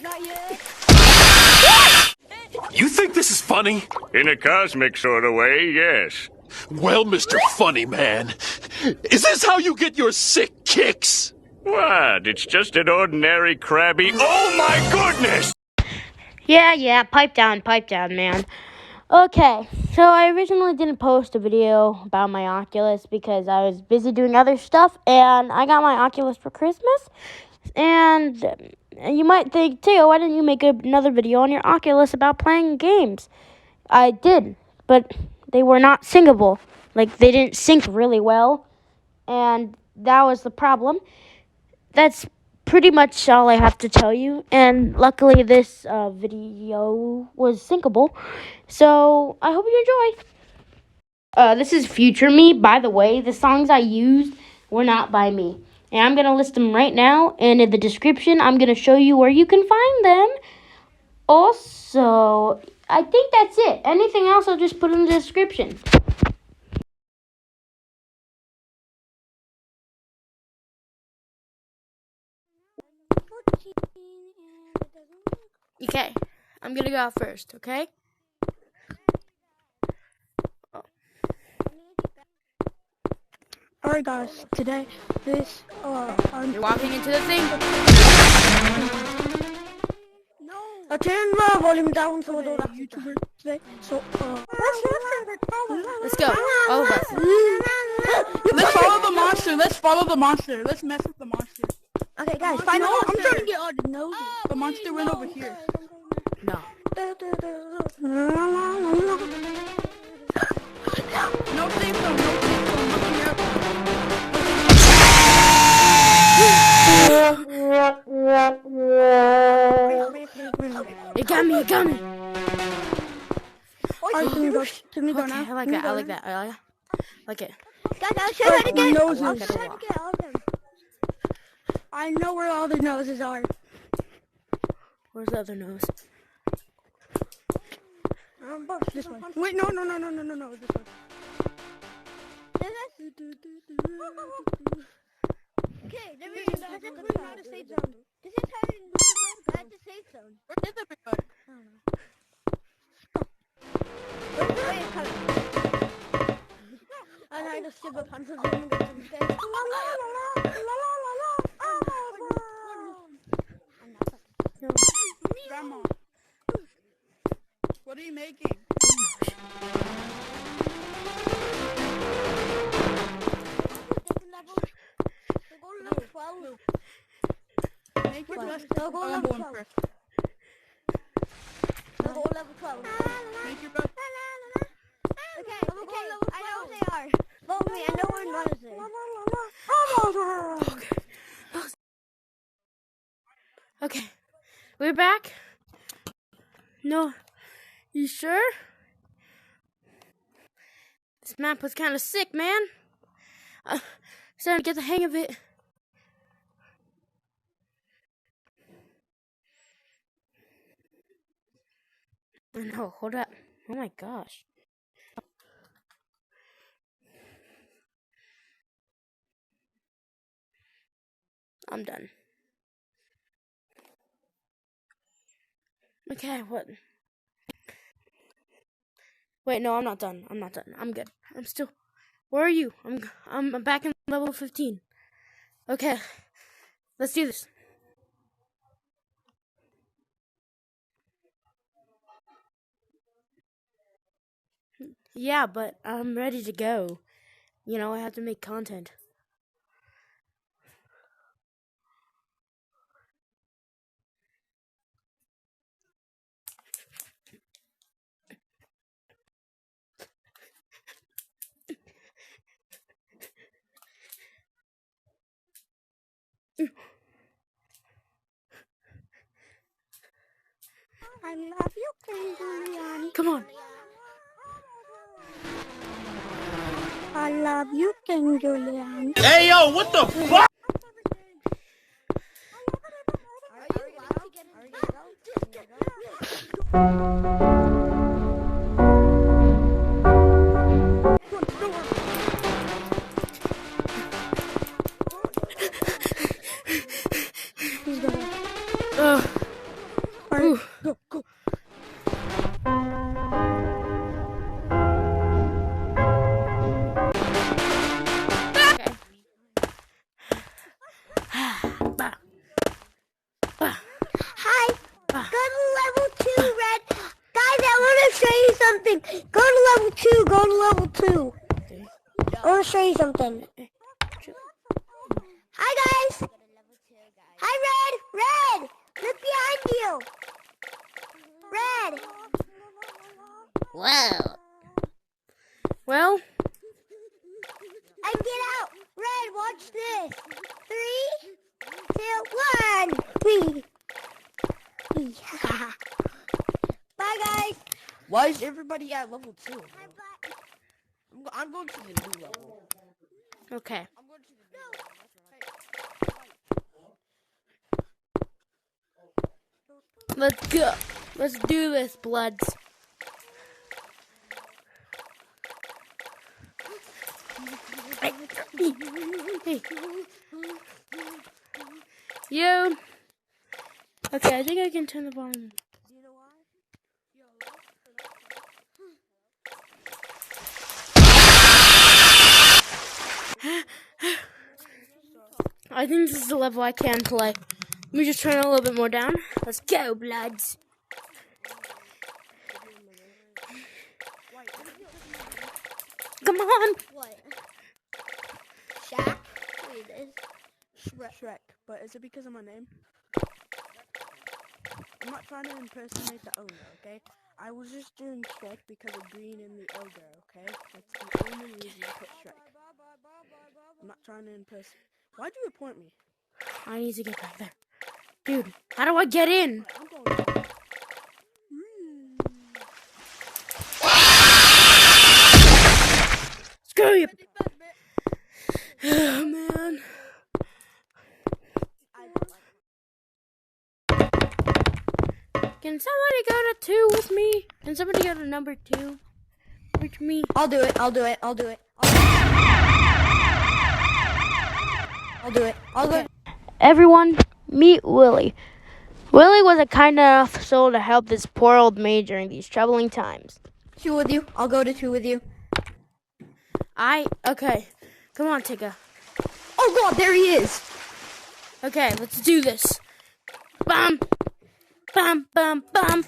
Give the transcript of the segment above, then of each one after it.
Not yet. You think this is funny? In a cosmic sort of way, yes. Well, Mr. Funny Man, is this how you get your sick kicks? What? It's just an ordinary crabby. Oh my goodness! Yeah, pipe down, man. Okay, so I originally didn't post a video about my Oculus because I was busy doing other stuff, and I got my Oculus for Christmas. And you might think, Teo, why didn't you make another video on your Oculus about playing games? I did, but they were not syncable. Like, they didn't sync really well, and that was the problem. That's pretty much all I have to tell you, and luckily this video was syncable, so I hope you enjoy. This is Future Me. By the way, the songs I used were not by me, and I'm going to list them right now, and in the description, I'm going to show you where you can find them. Also, I think that's it. Anything else, I'll just put in the description. Okay, I'm gonna go out first, okay? Alright guys, today this You're walking into the thing. I turned my volume down so I don't have YouTubers today. So Let's go, all of us. Let's follow the monster. Let's follow the monster. Let's mess with the monster. okay guys, find out. I'm trying to get all the noses. The monster went over here. No. No safe zone. No safe zone. Looking here. It got me. Alright, can we go Okay, now? I like that. I like it. Guys, I'll show you how to get noses. I'll show you how to get all of them. I know where all the noses are. Where's the other nose? This one. Wait, no, this one. Okay, there we go. That's not a safe zone. This is how you move. That's a safe zone. Where is everybody? I don't know. Wait, it's coming. And I just give a punch of them and go to the stairs. Grandma. What are you making? Make your best. They'll go I'm level going 12. first. They'll go level 12. Make your best. Okay, I know what they are. Follow me, I know where none is there. Okay, we're back. No, you sure? This map was kind of sick, man. Starting to get the hang of it. No, hold up. Oh my gosh. I'm done. Okay, what? Wait, no, I'm not done. I'm good. I'm still. Where are you? I'm back in level 15. Okay, let's do this. Yeah, but I'm ready to go. You know, I have to make content. I love you, Kangaroo. Come on. I love you, Kangaroo. Hey, yo, what the fuck? Go to level 2. Go to level 2. I want to show you something. Hi, guys. Hi, Red. Red. Look behind you. Red. Wow. Well, And get out. Red, watch this. 3, 2, 1. Bye, guys. Why is everybody at level 2? I'm going to the new level. okay. I'm going to the new level. Let's go. Let's do this, bloods. Hey. Yo. Okay, I think I can turn the volume. I think this is the level I can play. Let me just turn it a little bit more down. Let's go, bloods. Come on. What? Shaq? Wait, Shrek. But is it because of my name? I'm not trying to impersonate the owner, okay? I was just doing Shrek because of green in the ogre, okay? That's the only reason I put Shrek. I'm not trying to impersonate. Why'd you report me? I need to get back there. Dude, how do I get in? I'm going. Screw you. Oh, man. Can somebody go to 2 with me? Can somebody go to number 2 with me? I'll do it. I'll do it. I'll do it. I'll do it. I'll do it. Everyone, meet Willie. Willie was a kind enough soul to help this poor old maid during these troubling times. 2 with you. I'll go to 2 with you. Okay. Come on, Tigga. Oh God, there he is. Okay, let's do this. Bum. Bum, bum, bum.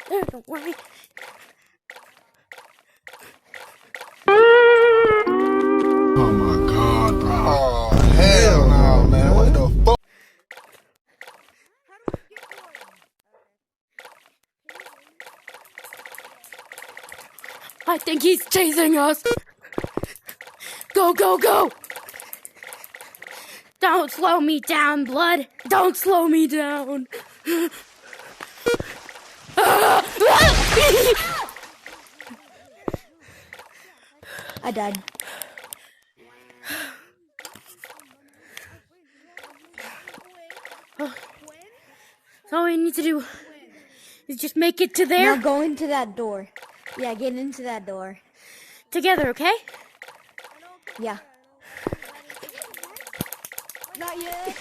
Don't worry. Oh my God, bro. Oh, hell no, man. What the fuck? I think he's chasing us. Go, go, go. Don't slow me down, blood. Don't slow me down. I died. So all we need to do is just make it to Now there go into that door. Yeah, get into that door. together, okay? Yeah. Not yet.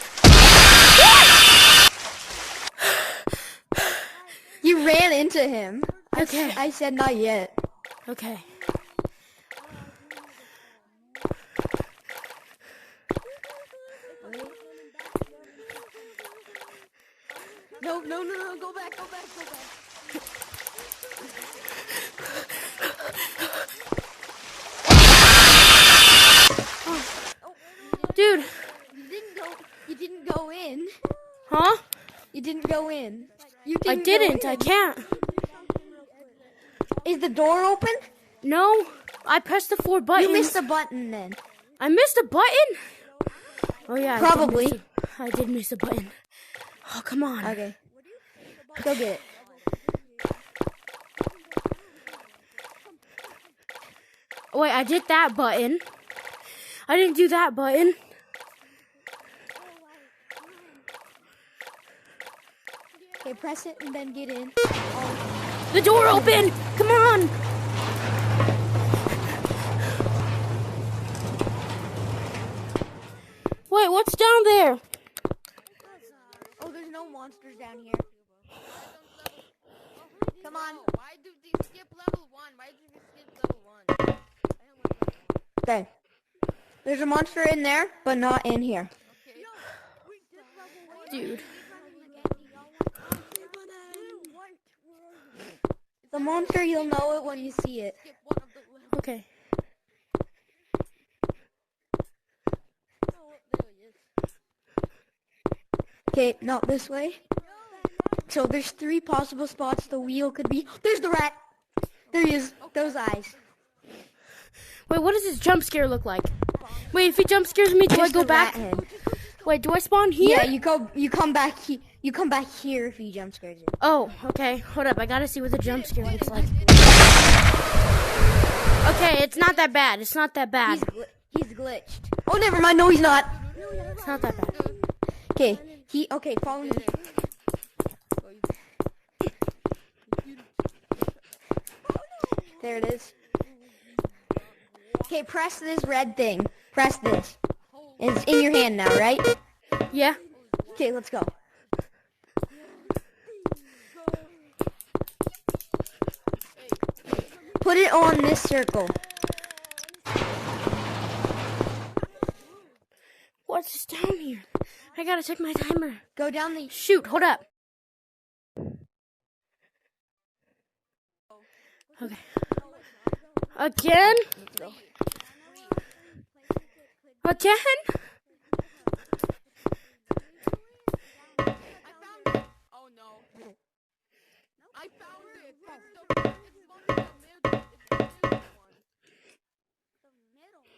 You ran into him. Okay. I said not yet. Okay. No, go back, go back, go back. Dude. You didn't go in. Huh? You didn't go in. You I didn't. didn't. Go I in. can't. Is the door open? No. I pressed the 4 buttons. You missed a button then. I missed a button? Oh, yeah. Probably. I did miss a button. Oh, come on. Okay. Go get it. Oh, wait, I did that button. I didn't do that button. Okay, press it and then get in. The door opened! Come on! Wait, what's down there? Oh, there's no monsters down here. Come on. Why do they skip level 1? Why did they skip level 1? Okay. There's a monster in there, but not in here. Dude. The monster, you'll know it when you see it. Okay. Okay, not this way. So there's 3 possible spots the wheel could be. There's the rat. There he is. Those eyes. Wait, what does this jump scare look like? Wait, if he jump scares me, do I Just go the back? rat head. Wait, do I spawn here? Yeah, you come back here if he jump scares you. Oh, okay. Hold up. I gotta see what the jump scare looks like. Okay, it's not that bad. It's not that bad. He's glitched. Oh, never mind. No, he's not. It's not that bad. Okay, follow me. There it is. Okay, press this red thing. Press this. It's in your hand now, right? Yeah? Okay, let's go. Put it on this circle. What's down here? I gotta check my timer. Go down the... Shoot, hold up. Okay. Again? Again? Oh no. I found it. It's the middle. It's the middle one.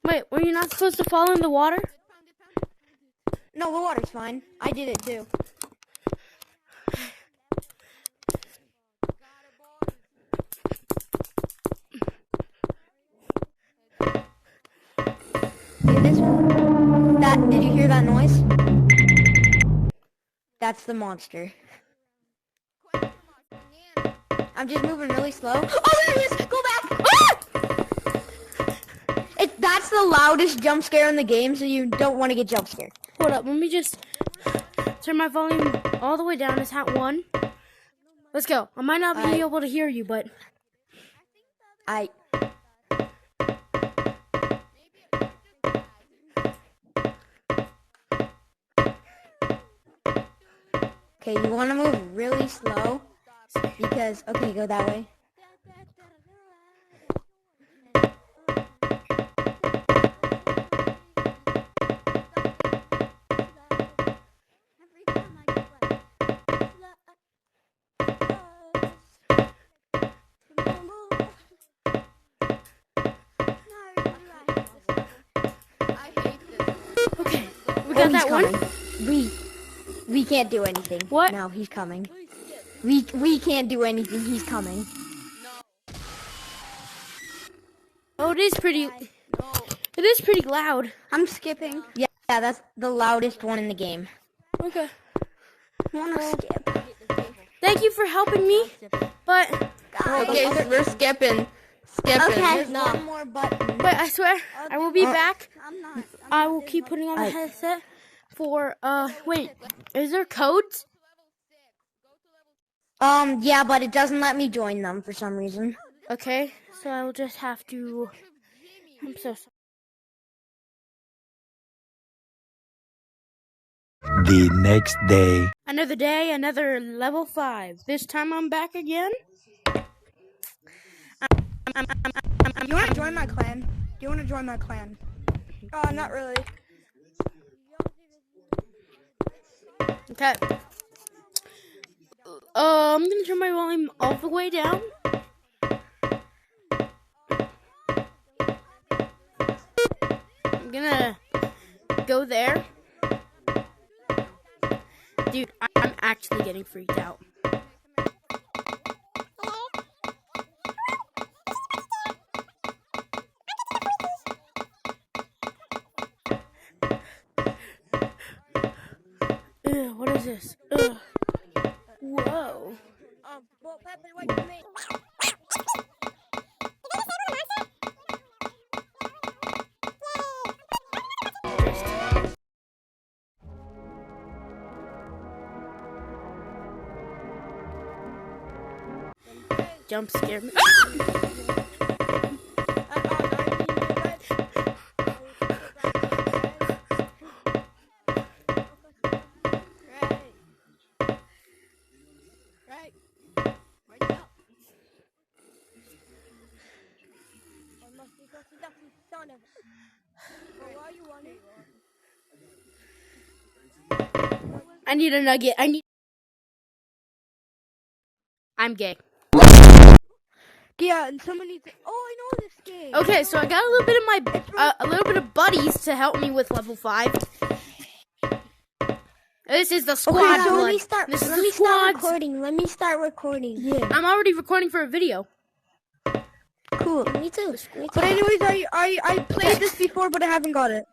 Wait, were you not supposed to fall in the water? No, the water's fine. I did it too. Okay, this one. Did you hear that noise? That's the monster. I'm just moving really slow. Oh, there it is! Go back! Ah! That's the loudest jump scare in the game, so you don't want to get jump scared. Hold up, let me just turn my volume all the way down. It's at 1. Let's go. I might not be able to hear you, but... Okay, you want to move really slow because, okay, go that way. Okay, we got that one. We can't do anything. What? No, he's coming. We can't do anything. He's coming. Oh, it is pretty... It is pretty loud. I'm skipping. Yeah, that's the loudest one in the game. Okay. Wanna skip? Thank you for helping me, but... Okay, so we're skipping. Okay, There's one more button. But I swear, I will be back. I'm not. I will keep putting on the headset for, wait, is there codes? Yeah, but it doesn't let me join them for some reason. Okay, so I will just have to, I'm so sorry. The next day. Another day, another level 5. This time I'm back again. You want to join my clan? Do you want to join my clan? Not really. Okay. I'm gonna turn my volume all the way down. I'm gonna go there. Dude, I'm actually getting freaked out. Ugh, what is this? Ugh. Whoa. Well, Pepper, what do you mean? jump scare me. Right. Where'd you go? Son of Where are you running? I need a nugget. I'm gay. Yeah, and somebody needs to... Oh, I know this game. Okay, so I got a little bit of a little bit of buddies to help me with level 5. This is the squad. Okay, so blood. let me start. This is Let the me start squads. recording. Let me start recording. Yeah. I'm already recording for a video. Cool. Me too. But anyways, I played this before, but I haven't got it.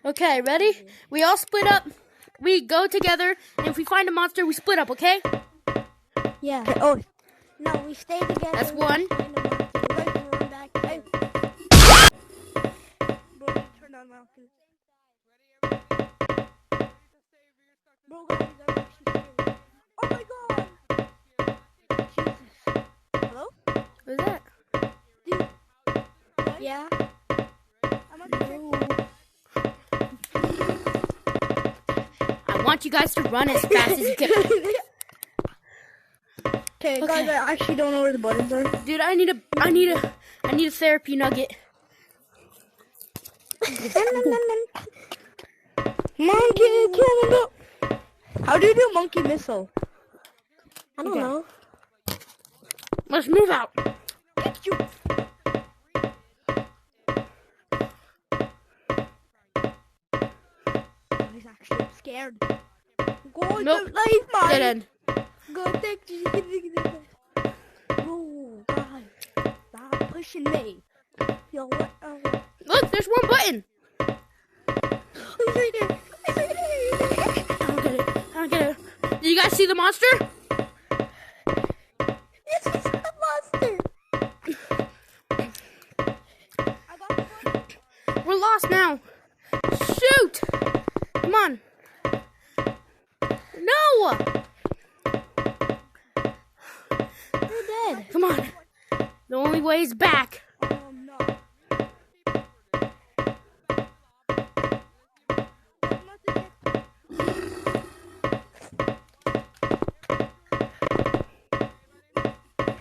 Okay, ready? We all split up. We go together, and if we find a monster, we split up. Okay? Yeah. Okay, oh, No, we stay together. That's we one. find a monster. We're going to run back. Hey. bro, turn down my outfit. Bro, guys, I'm actually scared. Oh my god! Jesus. Hello? Who's that? Dude. What? Yeah. I'm at the I want you guys to run as fast as you can. Okay, Okay. guys, I actually don't know where the buttons are. Dude, I need a therapy nugget. Monkey coming up. How do you do monkey missile? I don't know. Let's move out. Get you. He's actually scared. Go Nope. to life, man. Dead end. Go take Oh, God. Stop pushing me. Yo, what? Look, there's one button. He's right there. He's right there. I don't get it. Did you guys see the monster? Yes, we see the monster. I got the button. We're lost now. Shoot! Come on. No! We're dead. Come on. The only way is back. No.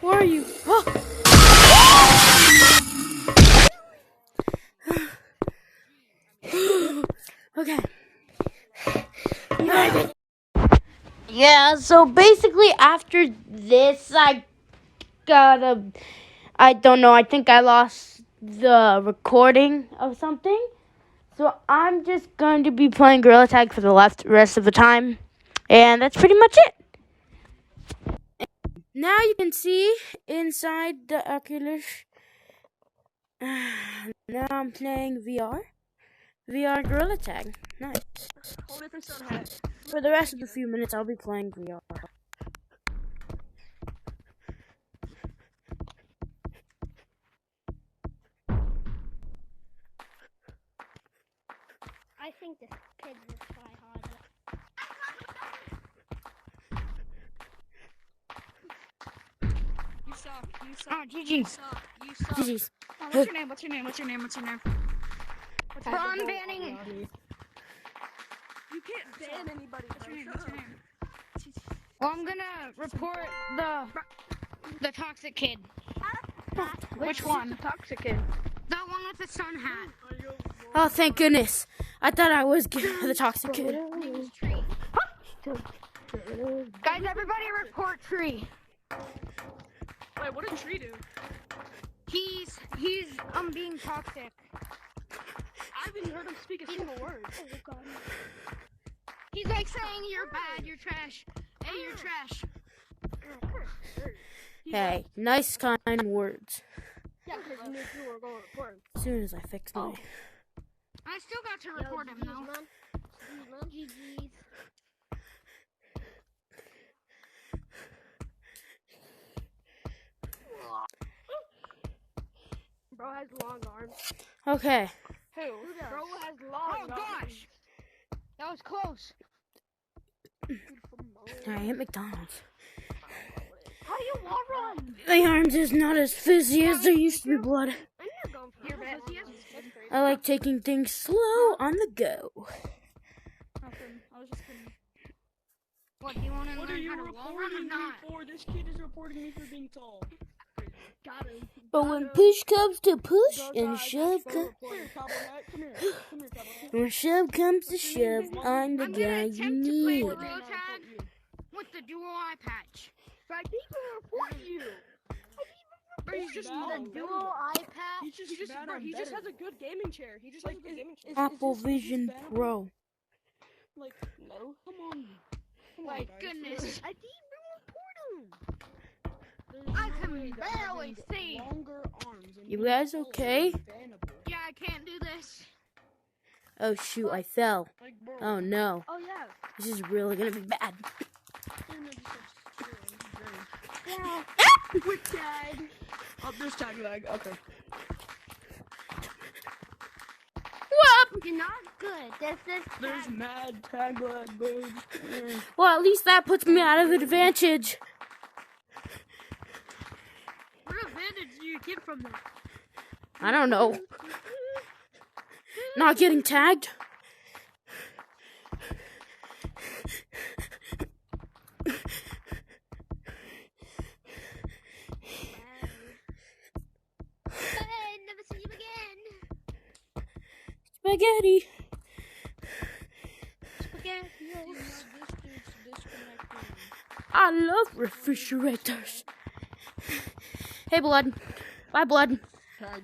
Where are you? Oh. Okay. Yeah, so basically after this, I don't know, I think I lost the recording of something. So I'm just going to be playing Gorilla Tag for the rest of the time. And that's pretty much it. Now you can see inside the Oculus. Now I'm playing VR. VR Gorilla Tag. Nice. Whole different sun hat. For the rest of the few minutes, I'll be playing VR. I think this kid will try harder. You suck. You suck. Oh, GG. You suck. You suck. GG's. What's your name? What's your name? What's your name? What's your name? Bro, I'm banning. You can't ban anybody. What's your name? What's your name? Well, I'm gonna report the toxic kid. Which one? Toxic kid. The one with the sun hat. Oh, thank goodness. I thought I was the toxic kid. Guys, everybody report Tree. Wait, what did Tree do? He's being toxic. I haven't heard him speak a single word. Oh god. He's like saying you're bad, you're trash. Hey, you're trash. Hey, nice kind words. Yeah, because you knew you were going to report. As soon as I fix my... I still got to report him though. GG's. Bro has long arms. Okay. Who? Bro has long Oh arms. gosh, that was close. I hit McDonald's. How do you wall run? My arms is not as fizzy as they used to be, blood. I'm not going for it. I like taking things slow on the go. Nothing. I was just kidding. What, do you want to What are learn you how to wall run or reporting me not? for? This kid is reporting me for being tall. Got him. But when push comes to push Go, and guys, shove that's comes... Come here, cowboy hat. Come here. Come here, cowboy hat. When shove comes to shove, I'm the I'm guy gonna you attempt to play need. Road Tag with the dual eye patch. I didn't even report you. Bro, he's just bad the on dual better. eye patch. He just has a good gaming chair. He just has a good gaming chair. Apple Vision Pro. Like, no, come on. Come My on, guys. goodness. I didn't report him. I can barely see. Longer arms and You guys okay? bannable. Yeah, I can't do this. Oh shoot, I fell. Like, bro. Oh no. Oh yeah. This is really gonna be bad. Yeah. Quick tag. Oh, there's tag lag. Okay. You're not good. There's mad tag lag, babe. Well, at least that puts me out of advantage. What advantage do you get from that? I don't know. Not getting tagged? Hey, never see you again. Spaghetti. I love refrigerators. Hey, blood. Bye, blood. Tag.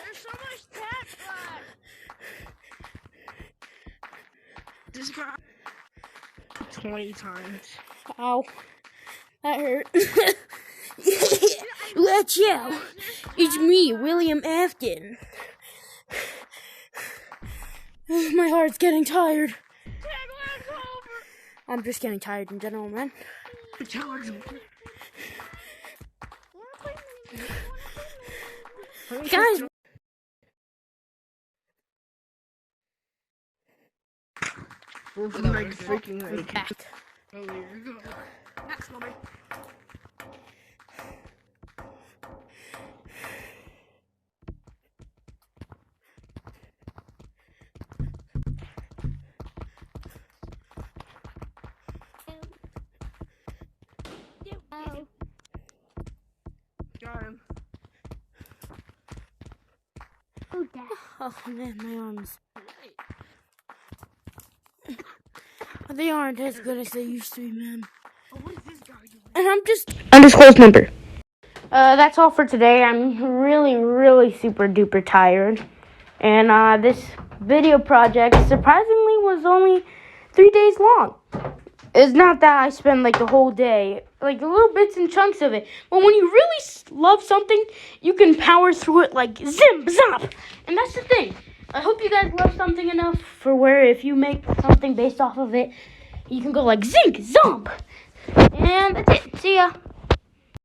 There's so much tag lag. This guy 20 times. Ow. That hurt. Watch out. It's me, William Afton. My heart's getting tired. Tag lag's over. I'm just getting tired in general, man. Guys, Like freaking we're back. Next moment. Got him. Oh man, my arms. They aren't as good as they used to be, man. And I'm just undisclosed number. That's all for today. I'm really super duper tired. And this video project surprisingly was only 3 days long. It's not that I spend like the whole day, like little bits and chunks of it. But when you really love something, you can power through it like zim zop. And that's the thing. I hope you guys love something enough for where if you make something based off of it, you can go like zink zomp. And that's it. See ya.